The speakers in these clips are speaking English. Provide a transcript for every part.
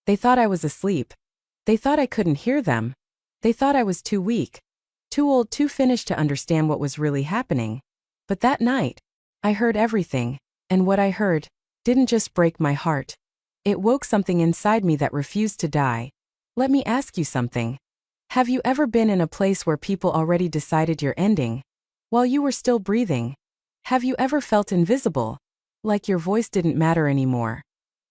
They thought I was asleep. They thought I couldn't hear them. They thought I was too weak, too old, too finished to understand what was really happening. But that night, I heard everything, and what I heard didn't just break my heart. It woke something inside me that refused to die. Let me ask you something. Have you ever been in a place where people already decided your ending, while you were still breathing? Have you ever felt invisible? Like your voice didn't matter anymore?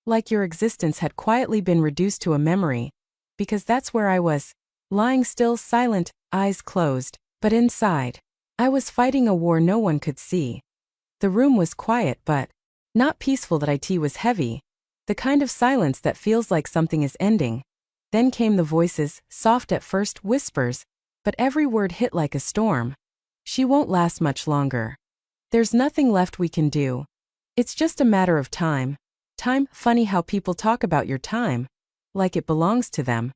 Like your existence had quietly been reduced to a memory? Because that's where I was, lying still, silent, eyes closed, but inside, I was fighting a war no one could see. The room was quiet but not peaceful. That it was heavy, the kind of silence that feels like something is ending. Then came the voices, soft at first, whispers, but every word hit like a storm. She won't last much longer. There's nothing left we can do. It's just a matter of time. Time. Funny how people talk about your time, like it belongs to them.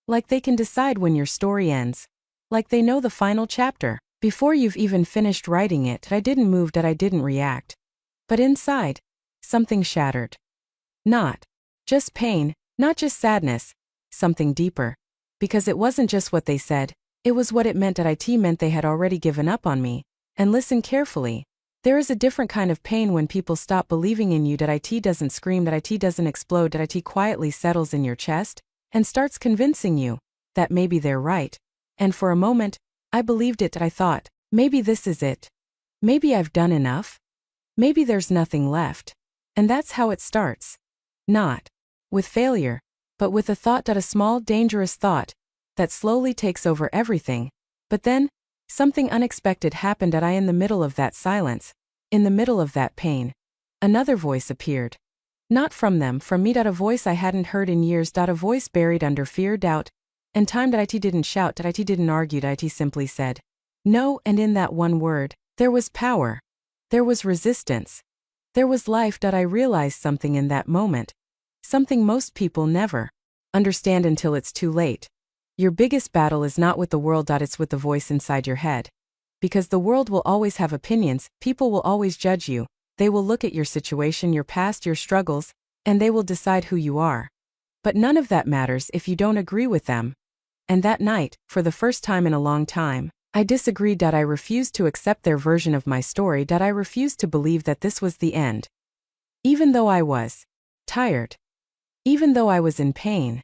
Like they can decide when your story ends. Like they know the final chapter, before you've even finished writing it. I didn't move, that I didn't react. But inside, something shattered. Not just pain, not just sadness, something deeper. Because it wasn't just what they said, it was what it meant. That it meant they had already given up on me. And listen carefully. There is a different kind of pain when people stop believing in you. That it doesn't scream, that it doesn't explode, that it quietly settles in your chest and starts convincing you that maybe they're right. And for a moment, I believed it. I thought, maybe this is it. Maybe I've done enough. Maybe there's nothing left. And that's how it starts. Not with failure, but with a thought. A small, dangerous thought that slowly takes over everything. But then, something unexpected happened. In the middle of that silence, in the middle of that pain, another voice appeared. Not from them, from me. A voice I hadn't heard in years. A voice buried under fear, doubt, and time. It didn't shout, it didn't argue, it simply said, no. And in that one word, there was power. There was resistance. There was life. I realized something in that moment. Something most people never understand until it's too late. Your biggest battle is not with the world. It's with the voice inside your head. Because the world will always have opinions, people will always judge you. They will look at your situation, your past, your struggles, and they will decide who you are. But none of that matters if you don't agree with them. And that night, for the first time in a long time, I disagreed. I refused to accept their version of my story. I refused to believe that this was the end. Even though I was tired. Even though I was in pain.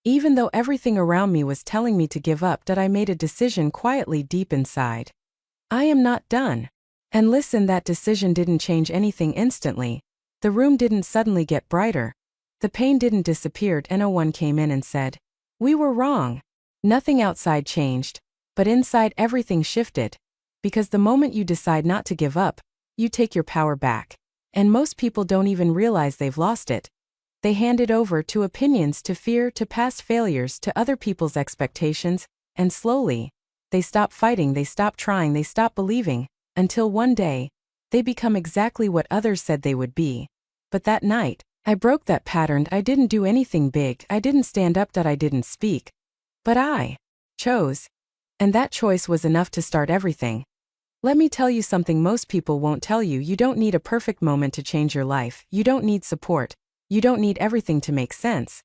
Even though everything around me was telling me to give up. I made a decision quietly deep inside. I am not done. And listen, that decision didn't change anything instantly. The room didn't suddenly get brighter. The pain didn't disappear, and no one came in and said, we were wrong. Nothing outside changed, but inside everything shifted. Because the moment you decide not to give up, you take your power back. And most people don't even realize they've lost it. They hand it over to opinions, to fear, to past failures, to other people's expectations, and slowly, they stop fighting, they stop trying, they stop believing. Until one day, they become exactly what others said they would be. But that night, I broke that pattern. I didn't do anything big, I didn't stand up, I didn't speak. But I chose. And that choice was enough to start everything. Let me tell you something most people won't tell you. You don't need a perfect moment to change your life. You don't need support. You don't need everything to make sense.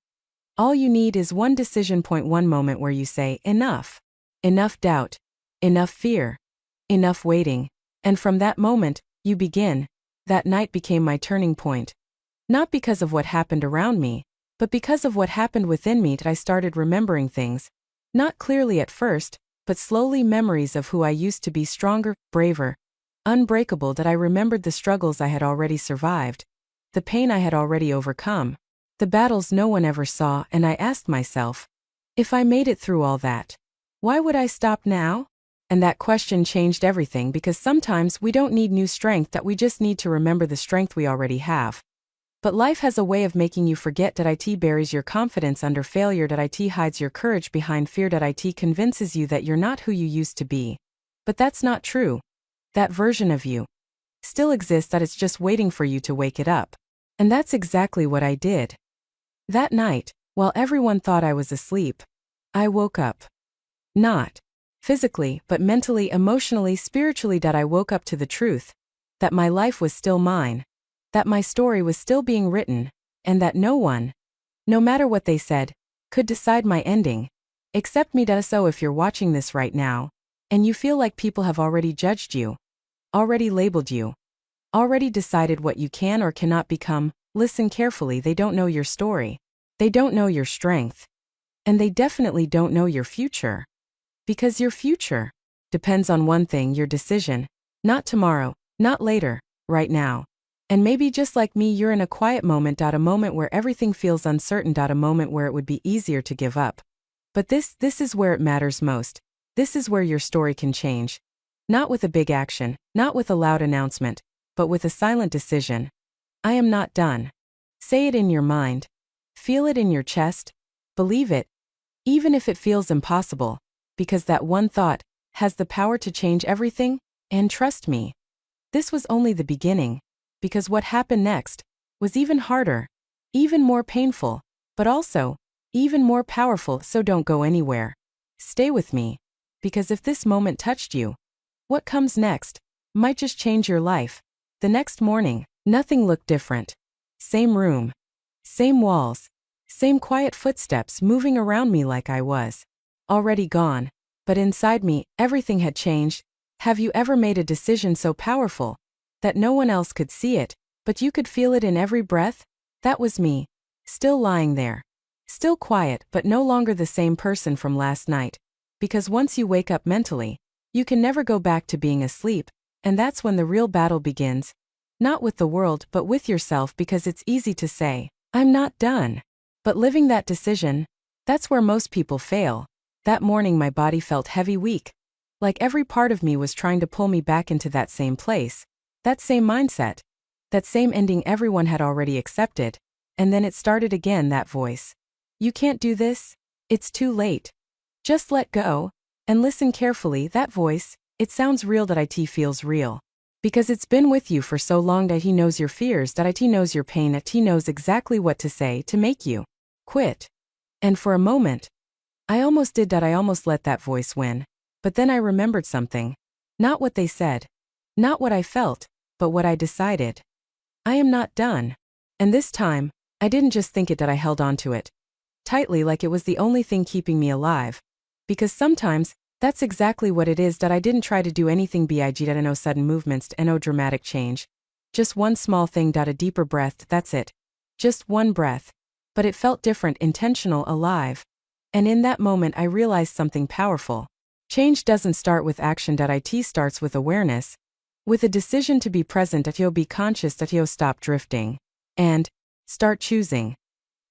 All you need is one decision point, one moment where you say, enough. Enough doubt. Enough fear. Enough waiting. And from that moment, you begin. That night became my turning point. Not because of what happened around me, but because of what happened within me. I started remembering things. Not clearly at first, but slowly, memories of who I used to be, stronger, braver, unbreakable. I remembered the struggles I had already survived, the pain I had already overcome, the battles no one ever saw, and I asked myself, if I made it through all that, why would I stop now? And that question changed everything, because sometimes we don't need new strength, that we just need to remember the strength we already have. But life has a way of making you forget. It buries your confidence under failure. It hides your courage behind fear. It convinces you that you're not who you used to be. But that's not true. That version of you still exists. That it's just waiting for you to wake it up. And that's exactly what I did. That night, while everyone thought I was asleep, I woke up. Not physically, but mentally, emotionally, spiritually. I woke up to the truth that my life was still mine, that my story was still being written, and that no one, no matter what they said, could decide my ending. Accept me. So if you're watching this right now, and you feel like people have already judged you, already labeled you, already decided what you can or cannot become, listen carefully. They don't know your story. They don't know your strength. And they definitely don't know your future. Because your future depends on one thing: your decision. Not tomorrow, not later, right now. And maybe just like me, you're in a quiet moment. A moment where everything feels uncertain. A moment where it would be easier to give up. But this is where it matters most. This is where your story can change. Not with a big action, not with a loud announcement, but with a silent decision. I am not done. Say it in your mind. Feel it in your chest. Believe it. Even if it feels impossible. Because that one thought has the power to change everything. And trust me, this was only the beginning. Because what happened next was even harder, even more painful, but also even more powerful. So don't go anywhere. Stay with me. Because if this moment touched you, what comes next might just change your life. The next morning, nothing looked different. Same room, same walls, same quiet footsteps moving around me like I was already gone. But inside me, everything had changed. Have you ever made a decision so powerful that no one else could see it, but you could feel it in every breath? That was me, still lying there. Still quiet, but no longer the same person from last night. Because once you wake up mentally, you can never go back to being asleep, and that's when the real battle begins. Not with the world, but with yourself. Because it's easy to say, I'm not done. But living that decision, that's where most people fail. That morning my body felt heavy, weak. Like every part of me was trying to pull me back into that same place. That same mindset. That same ending everyone had already accepted. And then it started again, that voice. You can't do this. It's too late. Just let go. And listen carefully. That voice, it sounds real. That it feels real. Because it's been with you for so long. That he knows your fears. That it knows your pain. That he knows exactly what to say to make you quit. And for a moment, I almost did that. I almost let that voice win. But then I remembered something. Not what they said. Not what I felt, but what I decided. I am not done. And this time, I didn't just think it. That I held on to it tightly, like it was the only thing keeping me alive. Because sometimes, that's exactly what it is. That I didn't try to do anything big. That no sudden movements, no dramatic change. Just one small thing. A deeper breath. That's it. Just one breath. But it felt different, intentional, alive. And in that moment I realized something powerful. Change doesn't start with action. It starts with awareness. With a decision to be present. That you'll be conscious. That you'll stop drifting. And start choosing.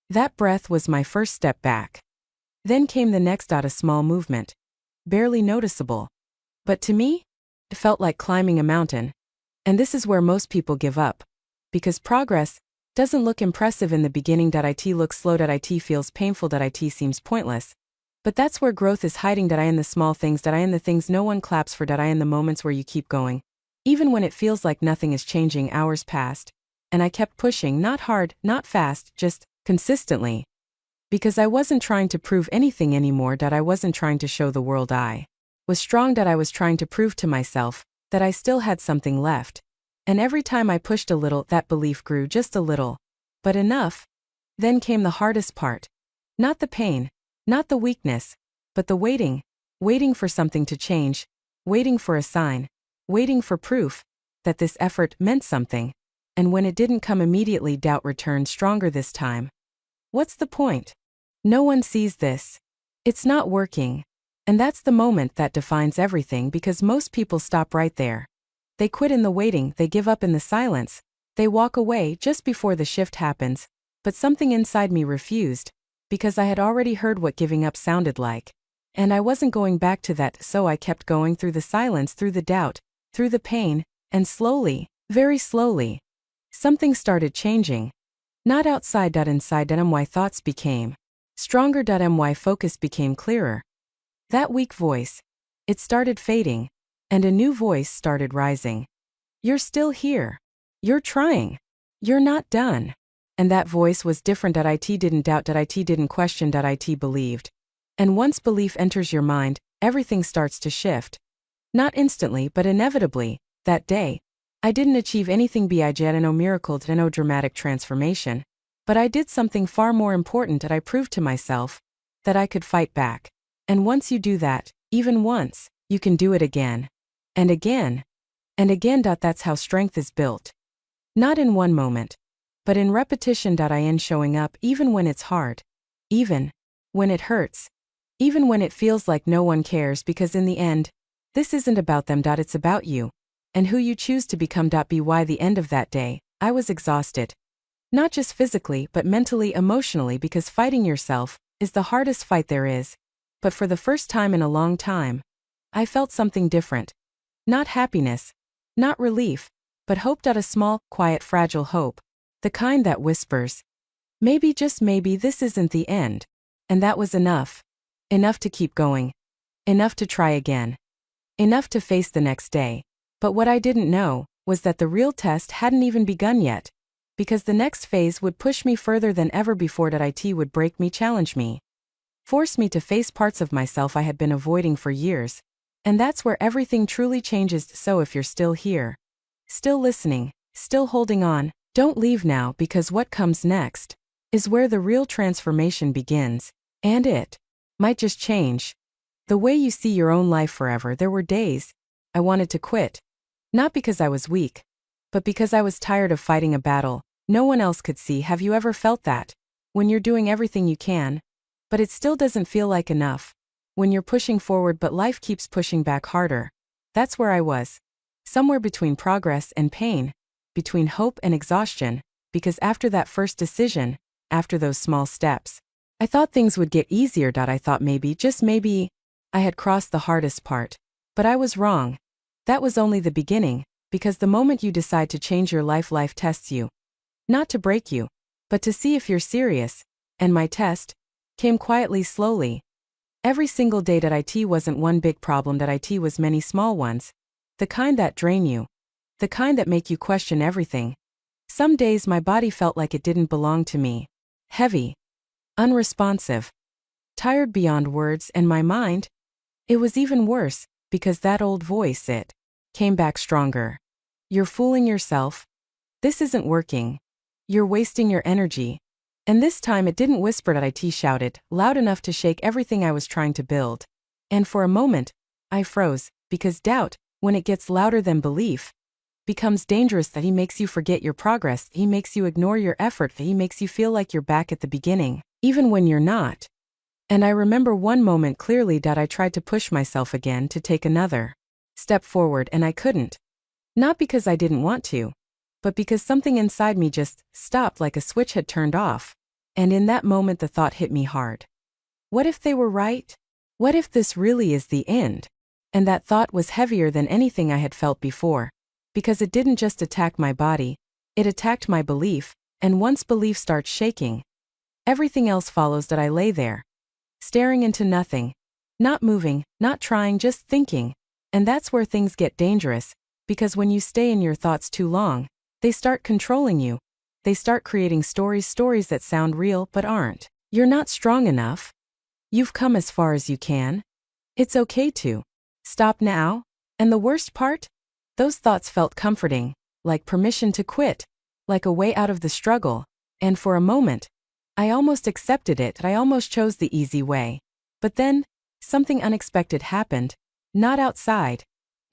That breath was my first step back. Then came the next. A small movement. Barely noticeable. But to me, it felt like climbing a mountain. And this is where most people give up. Because progress doesn't look impressive in the beginning. It looks slow. It feels painful. It seems pointless. But that's where growth is hiding. I in the small things. I in the things no one claps for. I in the moments where you keep going. Even when it feels like nothing is changing. Hours passed. And I kept pushing, not hard, not fast, just consistently. Because I wasn't trying to prove anything anymore. I wasn't trying to show the world I was strong. I was trying to prove to myself that I still had something left. And every time I pushed a little, that belief grew just a little. But enough. Then came the hardest part. Not the pain, not the weakness, but the waiting. Waiting for something to change. Waiting for a sign. Waiting for proof that this effort meant something. And when it didn't come immediately, doubt returned stronger this time. What's the point? No one sees this. It's not working. And that's the moment that defines everything. Because most people stop right there. They quit in the waiting. They give up in the silence. They walk away just before the shift happens. But something inside me refused. Because I had already heard what giving up sounded like. And I wasn't going back to that. So I kept going through the silence, through the doubt, through the pain. And slowly, very slowly, something started changing. Not outside. Inside. My thoughts became stronger. My focus became clearer. That weak voice, it started fading. And a new voice started rising. You're still here. You're trying. You're not done. And that voice was different. It didn't doubt. It didn't question. It believed. And once belief enters your mind, everything starts to shift. Not instantly, but inevitably. That day, I didn't achieve anything big. No miracle. No dramatic transformation. But I did something far more important that I proved to myself that I could fight back. And once you do that, even once, you can do it again. And again. And again. That's how strength is built. Not in one moment, but in repetition. In showing up even when it's hard. Even when it hurts. Even when it feels like no one cares, because in the end, this isn't about them. It's about you. And who you choose to become. By the end of that day, I was exhausted. Not just physically but mentally, emotionally, because fighting yourself is the hardest fight there is. But for the first time in a long time, I felt something different. Not happiness, not relief, but hope. A small, quiet, fragile hope. The kind that whispers, maybe, just maybe, this isn't the end. And that was enough. Enough to keep going. Enough to try again. Enough to face the next day. But what I didn't know was that the real test hadn't even begun yet. Because the next phase would push me further than ever before. It would break me, challenge me. Force me to face parts of myself I had been avoiding for years. And that's where everything truly changes. So if you're still here, still listening, still holding on, don't leave now, because what comes next is where the real transformation begins. And it might just change the way you see your own life forever. There were days I wanted to quit. Not because I was weak, but because I was tired of fighting a battle no one else could see. Have you ever felt that? When you're doing everything you can, but it still doesn't feel like enough. When you're pushing forward but life keeps pushing back harder. That's where I was. Somewhere between progress and pain. Between hope and exhaustion. Because after that first decision, after those small steps, I thought things would get easier. I thought maybe, just maybe, I had crossed the hardest part. But I was wrong. That was only the beginning. Because the moment you decide to change your life, life tests you. Not to break you, but to see if you're serious. And my test came quietly, slowly. Every single day. It wasn't one big problem. It was many small ones. The kind that drain you. The kind that make you question everything. Some days my body felt like it didn't belong to me. Heavy. Unresponsive. Tired beyond words. And my mind? It was even worse, because that old voice, it came back stronger. You're fooling yourself. This isn't working. You're wasting your energy. And this time it didn't whisper. It shouted, loud enough to shake everything I was trying to build. And for a moment, I froze, because doubt, when it gets louder than belief, becomes dangerous. He makes you forget your progress. He makes you ignore your effort. He makes you feel like you're back at the beginning, even when you're not. And I remember one moment clearly. I tried to push myself again, to take another step forward, and I couldn't. Not because I didn't want to, but because something inside me just stopped, like a switch had turned off. And in that moment the thought hit me hard. What if they were right? What if this really is the end? And that thought was heavier than anything I had felt before. Because it didn't just attack my body, it attacked my belief, and once belief starts shaking, everything else follows. I lay there, staring into nothing, not moving, not trying, just thinking. And that's where things get dangerous, because when you stay in your thoughts too long, they start controlling you. They start creating stories that sound real but aren't. You're not strong enough. You've come as far as you can. It's okay to stop now. And the worst part? Those thoughts felt comforting, like permission to quit, like a way out of the struggle. And for a moment, I almost accepted it. I almost chose the easy way. But then, something unexpected happened. Not outside.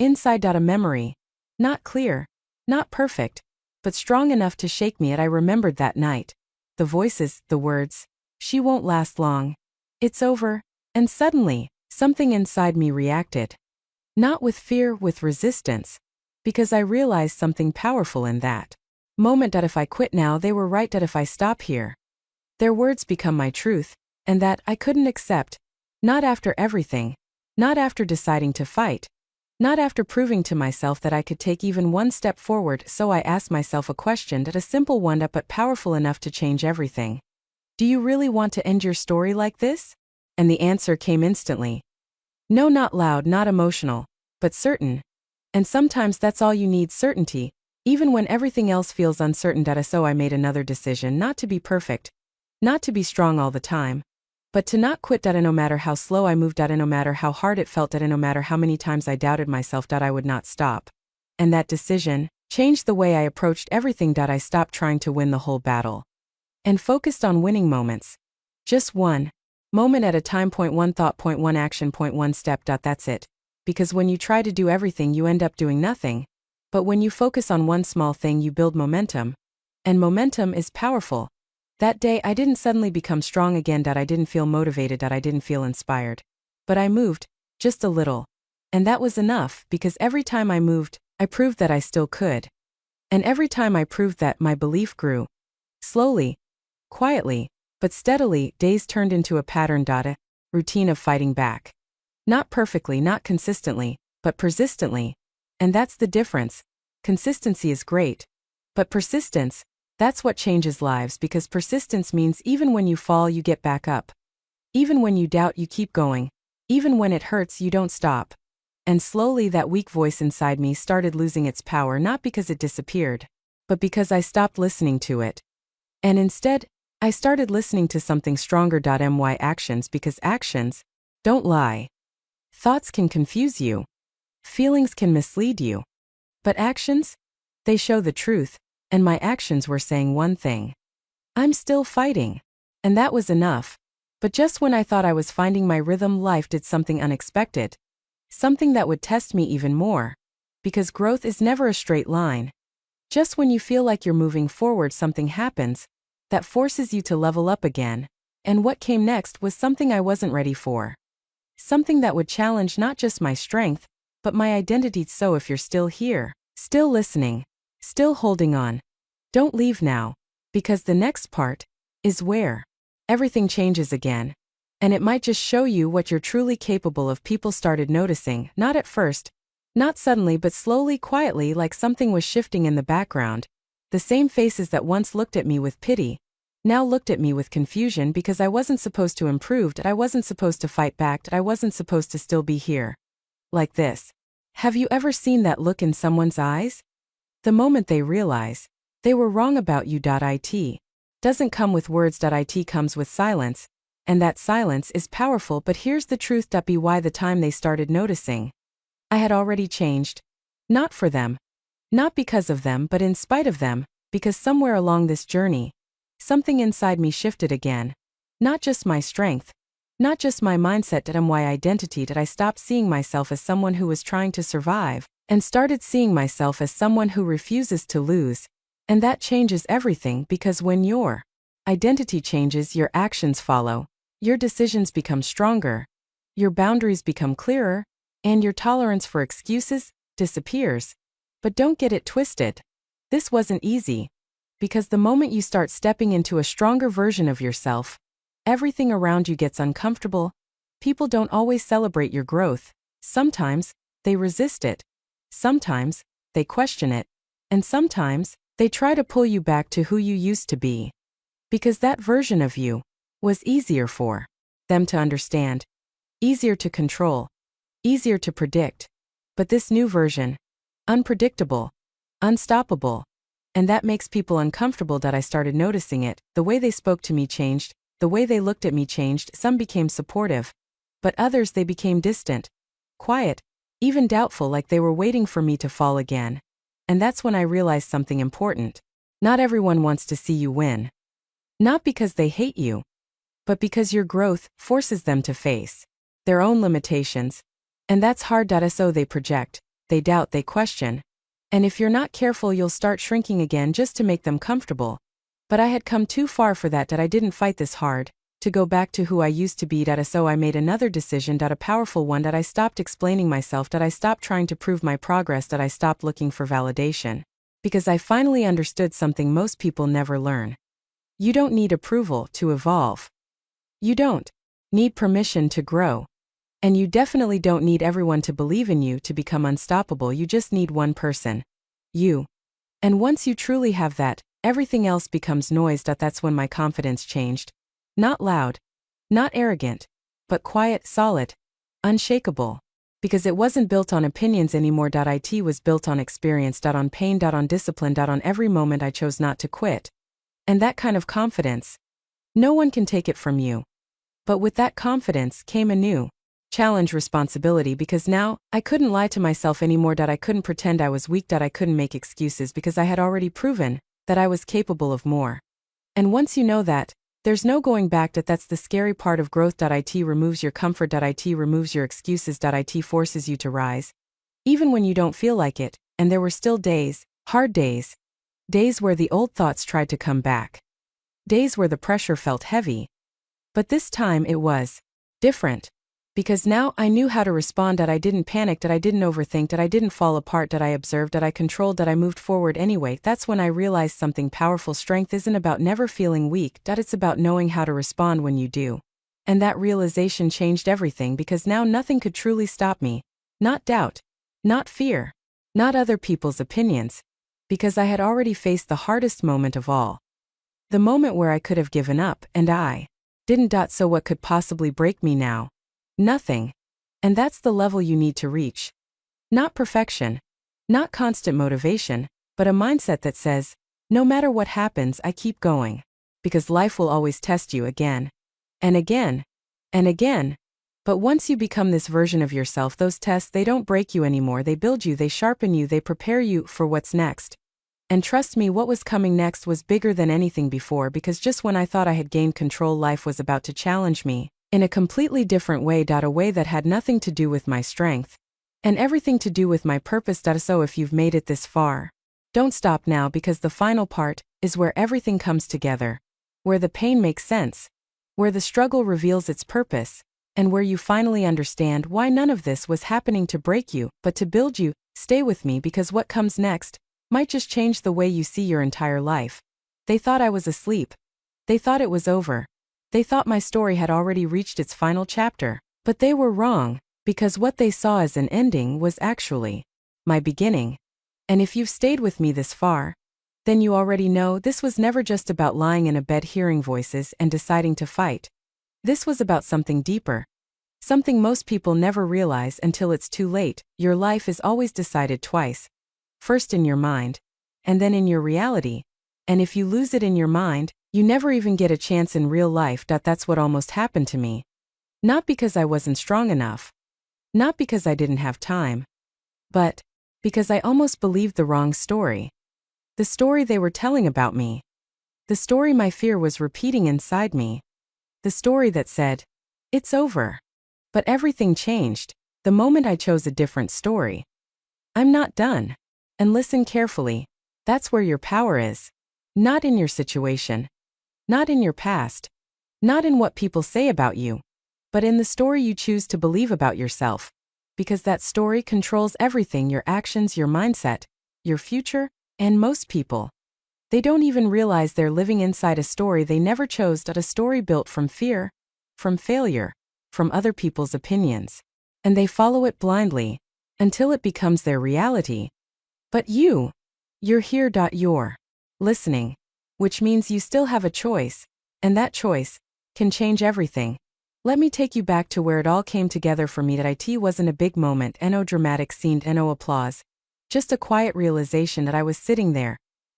Inside. A memory. Not clear. Not perfect. But strong enough to shake me. I remembered that night. The voices, the words. She won't last long. It's over. And suddenly, something inside me reacted. Not with fear, with resistance. Because I realized something powerful in that moment. If I quit now, they were right. If I stop here, their words become my truth. And that I couldn't accept. Not after everything. Not after deciding to fight. Not after proving to myself that I could take even one step forward. So I asked myself a question, a simple one but powerful enough to change everything. Do you really want to end your story like this? And the answer came instantly. No, not loud, not emotional, but certain. And sometimes that's all you need, certainty, even when everything else feels uncertain. So I made another decision, not to be perfect, not to be strong all the time, but to not quit. No matter how slow I moved. No matter how hard it felt. No matter how many times I doubted myself. I would not stop. And that decision changed the way I approached everything. I stopped trying to win the whole battle. and focused on winning moments. Just one moment at a time. Point one thought, point one action, point one step. That's it. Because when you try to do everything, you end up doing nothing. But when you focus on one small thing, you build momentum. And momentum is powerful. That day, I didn't suddenly become strong again. I didn't feel motivated. I didn't feel inspired. But I moved, just a little. And that was enough, because every time I moved, I proved that I still could. And every time I proved that, my belief grew. Slowly, quietly, but steadily, days turned into a pattern. A routine of fighting back. Not perfectly, not consistently, but persistently. And that's the difference. Consistency is great. But persistence, that's what changes lives, because persistence means even when you fall, you get back up. Even when you doubt, you keep going. Even when it hurts, you don't stop. And slowly that weak voice inside me started losing its power, not because it disappeared, but because I stopped listening to it. And instead, I started listening to something stronger. My actions, because actions don't lie. Thoughts can confuse you. Feelings can mislead you. But actions? They show the truth, and my actions were saying one thing. I'm still fighting. And that was enough. But just when I thought I was finding my rhythm, life did something unexpected. Something that would test me even more. Because growth is never a straight line. Just when you feel like you're moving forward, something happens that forces you to level up again. And what came next was something I wasn't ready for. Something that would challenge not just my strength, but my identity. So if you're still here, still listening, still holding on, don't leave now, because the next part is where everything changes again. And it might just show you what you're truly capable of. People started noticing, not at first, not suddenly, but slowly, quietly, like something was shifting in the background. The same faces that once looked at me with pity now looked at me with confusion, because I wasn't supposed to improve, I wasn't supposed to fight back, I wasn't supposed to still be here. Like this. Have you ever seen that look in someone's eyes? The moment they realize they were wrong about you. It doesn't come with words. It comes with silence. And that silence is powerful. But here's the truth. By the time they started noticing, I had already changed. Not for them. Not because of them, but in spite of them, because somewhere along this journey, something inside me shifted again. Not just my strength. Not just my mindset. My identity. I stopped seeing myself as someone who was trying to survive, and started seeing myself as someone who refuses to lose. And that changes everything, because when your identity changes, your actions follow. Your decisions become stronger. Your boundaries become clearer. And your tolerance for excuses disappears. But don't get it twisted. This wasn't easy. Because the moment you start stepping into a stronger version of yourself, everything around you gets uncomfortable. People don't always celebrate your growth. Sometimes, they resist it. Sometimes, they question it. And sometimes, they try to pull you back to who you used to be. Because that version of you was easier for them to understand. Easier to control. Easier to predict. But this new version, unpredictable, unstoppable. And that makes people uncomfortable. I started noticing it. The way they spoke to me changed. The way they looked at me changed. Some became supportive. But others, they became distant. Quiet. Even doubtful, like they were waiting for me to fall again. And that's when I realized something important. Not everyone wants to see you win. Not because they hate you, but because your growth forces them to face their own limitations. And that's hard. So they project, they doubt, they question. And if you're not careful, you'll start shrinking again just to make them comfortable. But I had come too far for that. I didn't fight this hard to go back to who I used to be. So I made another decision. A powerful one. I stopped explaining myself. I stopped trying to prove my progress. I stopped looking for validation. Because I finally understood something most people never learn. You don't need approval to evolve. You don't need permission to grow. And you definitely don't need everyone to believe in you to become unstoppable. You just need one person. You. And once you truly have that, everything else becomes noise. That's when my confidence changed. Not loud, not arrogant, but quiet, solid, unshakable. Because it wasn't built on opinions anymore. It was built on experience, on pain, on discipline, on every moment I chose not to quit. And that kind of confidence, no one can take it from you. But with that confidence came a new challenge, responsibility, because now I couldn't lie to myself anymore. I couldn't pretend I was weak. I couldn't make excuses, because I had already proven that I was capable of more. And once you know that, there's no going back. That's the scary part of growth. It removes your comfort. It removes your excuses. It forces you to rise. Even when you don't feel like it, and there were still days, hard days. Days where the old thoughts tried to come back. Days where the pressure felt heavy. But this time it was different. Because now I knew how to respond. I didn't panic. I didn't overthink. I didn't fall apart. I observed. I controlled. I moved forward anyway. That's when I realized something powerful. Strength isn't about never feeling weak. It's about knowing how to respond when you do. And that realization changed everything, because now nothing could truly stop me. Not doubt. Not fear. Not other people's opinions. Because I had already faced the hardest moment of all. The moment where I could have given up, and I didn't. So what could possibly break me now? Nothing. And that's the level you need to reach. Not perfection. Not constant motivation, but a mindset that says, no matter what happens, I keep going. Because life will always test you again. And again. And again. But once you become this version of yourself, those tests, they don't break you anymore. They build you, they sharpen you, they prepare you for what's next. And trust me, what was coming next was bigger than anything before, because just when I thought I had gained control, life was about to challenge me. In a completely different way. A way that had nothing to do with my strength. And everything to do with my purpose. So if you've made it this far, don't stop now, because the final part is where everything comes together. Where the pain makes sense. Where the struggle reveals its purpose. And where you finally understand why none of this was happening to break you, but to build you. Stay with me, because what comes next might just change the way you see your entire life. They thought I was asleep. They thought it was over. They thought my story had already reached its final chapter. But they were wrong, because what they saw as an ending was actually my beginning. And if you've stayed with me this far, then you already know this was never just about lying in a bed hearing voices and deciding to fight. This was about something deeper. Something most people never realize until it's too late. Your life is always decided twice. First in your mind, and then in your reality. And if you lose it in your mind, you never even get a chance in real life. That's what almost happened to me. Not because I wasn't strong enough. Not because I didn't have time. But because I almost believed the wrong story. The story they were telling about me. The story my fear was repeating inside me. The story that said, it's over. But everything changed the moment I chose a different story. I'm not done. And listen carefully. That's where your power is. Not in your situation. Not in your past. Not in what people say about you. But in the story you choose to believe about yourself. Because that story controls everything: your actions, your mindset, your future, and most people. They don't even realize they're living inside a story they never chose. A story built from fear, from failure, from other people's opinions. And they follow it blindly, until it becomes their reality. But you're here. You're listening. Which means you still have a choice, and that choice can change everything. Let me take you back to where it all came together for me. That it wasn't a big moment, no dramatic scene, no applause. Just a quiet realization that I was sitting there,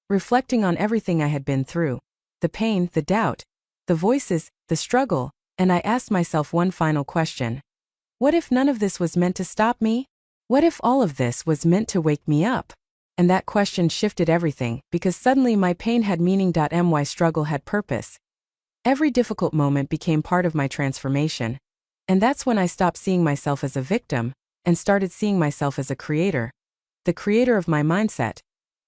reflecting on everything I had been through. The pain, the doubt, the voices, the struggle, and I asked myself one final question. What if none of this was meant to stop me? What if all of this was meant to wake me up? And that question shifted everything, because suddenly my pain had meaning. My struggle had purpose. Every difficult moment became part of my transformation. And that's when I stopped seeing myself as a victim, and started seeing myself as a creator. The creator of my mindset.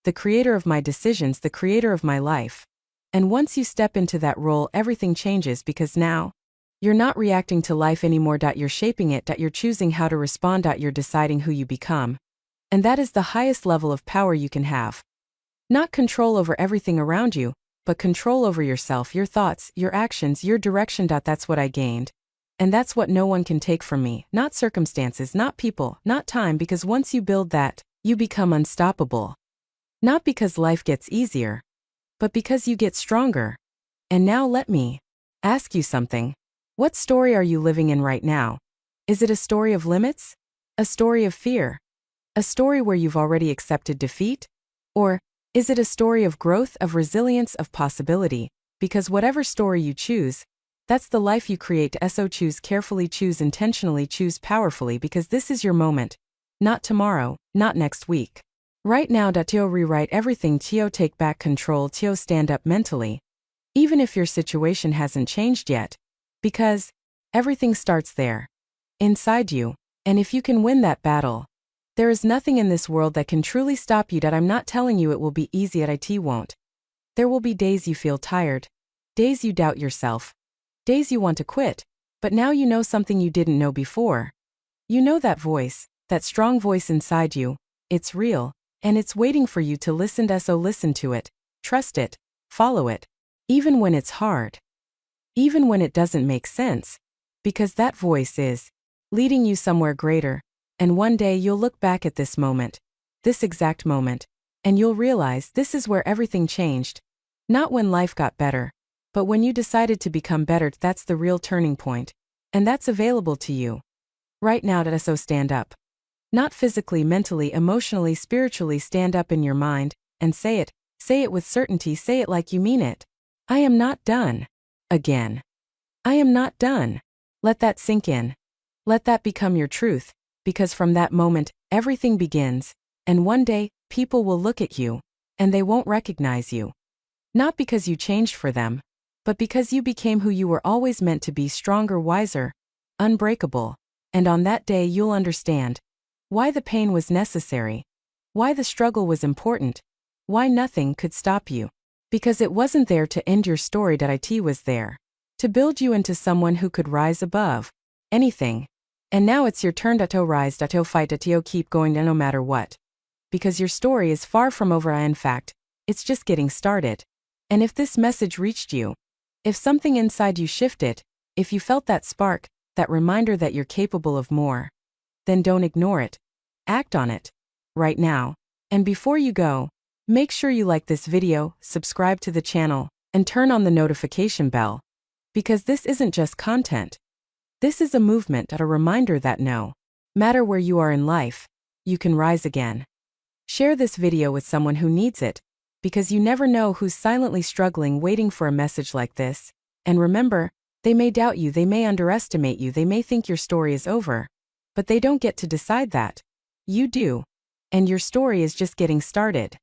The creator of my decisions, the creator of my life. And once you step into that role, everything changes, because now, you're not reacting to life anymore. You're shaping it. You're choosing how to respond. You're deciding who you become. And that is the highest level of power you can have. Not control over everything around you, but control over yourself, your thoughts, your actions, your direction. That's what I gained. And that's what no one can take from me. Not circumstances, not people, not time, because once you build that, you become unstoppable. Not because life gets easier, but because you get stronger. And now let me ask you something. What story are you living in right now? Is it a story of limits? A story of fear? A story where you've already accepted defeat? Or is it a story of growth, of resilience, of possibility? Because whatever story you choose, that's the life you create. So choose carefully, choose intentionally, choose powerfully, because this is your moment. Not tomorrow, not next week. Right now. Tio rewrite everything. Tio take back control. Tio stand up mentally. even if your situation hasn't changed yet. Because everything starts there, inside you. And if you can win that battle, there is nothing in this world that can truly stop you. That I'm not telling you it will be easy, it won't. There will be days you feel tired, days you doubt yourself, days you want to quit, but now you know something you didn't know before. You know that voice, that strong voice inside you, it's real, and it's waiting for you to listen to. So listen to it, trust it, follow it, even when it's hard, even when it doesn't make sense, because that voice is leading you somewhere greater. And one day you'll look back at this moment, this exact moment, and you'll realize this is where everything changed. Not when life got better, but when you decided to become better. That's the real turning point. And that's available to you right now. So stand up. Not physically, mentally, emotionally, spiritually. Stand up in your mind and say it. Say it with certainty. Say it like you mean it. I am not done. Again. I am not done. Let that sink in. Let that become your truth. Because from that moment, everything begins, and one day, people will look at you, and they won't recognize you. Not because you changed for them, but because you became who you were always meant to be: stronger, wiser, unbreakable. And on that day you'll understand why the pain was necessary, why the struggle was important, why nothing could stop you. Because it wasn't there to end your story. It was there to build you into someone who could rise above anything. And now it's your turn to rise, to fight, to keep going no matter what. Because your story is far from over. In fact, it's just getting started. And if this message reached you, if something inside you shifted, if you felt that spark, that reminder that you're capable of more, then don't ignore it. Act on it. Right now. And before you go, make sure you like this video, subscribe to the channel, and turn on the notification bell. Because this isn't just content. This is a movement, a reminder that no matter where you are in life, you can rise again. Share this video with someone who needs it, because you never know who's silently struggling, waiting for a message like this. And remember, they may doubt you, they may underestimate you, they may think your story is over, but they don't get to decide that. You do. And your story is just getting started.